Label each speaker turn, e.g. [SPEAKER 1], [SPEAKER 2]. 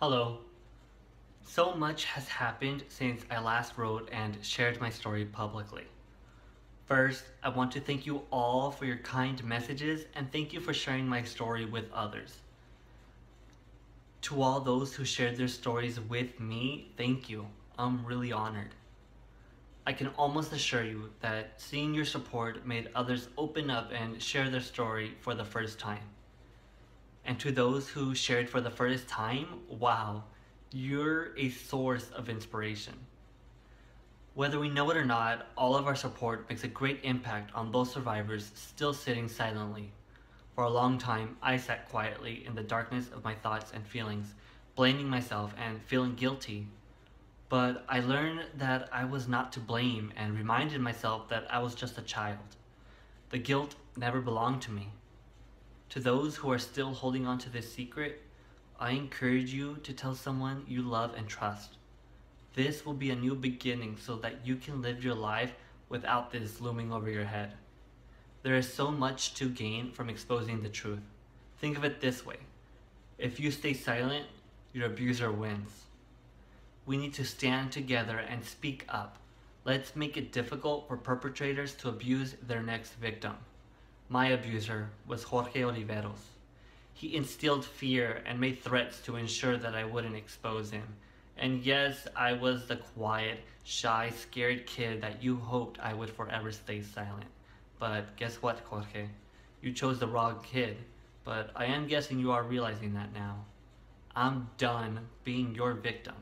[SPEAKER 1] Hello. So much has happened since I last wrote and shared my story publicly. First, I want to thank you all for your kind messages and thank you for sharing my story with others. To all those who shared their stories with me, thank you. I'm really honored. I can almost assure you that seeing your support made others open up and share their story for the first time. And to those who shared for the first time, wow, you're a source of inspiration. Whether we know it or not, all of our support makes a great impact on those survivors still sitting silently. For a long time, I sat quietly in the darkness of my thoughts and feelings, blaming myself and feeling guilty. But I learned that I was not to blame and reminded myself that I was just a child. The guilt never belonged to me. To those who are still holding on to this secret, I encourage you to tell someone you love and trust. This will be a new beginning so that you can live your life without this looming over your head. There is so much to gain from exposing the truth. Think of it this way. If you stay silent, your abuser wins. We need to stand together and speak up. Let's make it difficult for perpetrators to abuse their next victim. My abuser was Jorge Oliveros. He instilled fear and made threats to ensure that I wouldn't expose him. And yes, I was the quiet, shy, scared kid that you hoped I would forever stay silent. But guess what, Jorge? You chose the wrong kid, but I am guessing you are realizing that now. I'm done being your victim.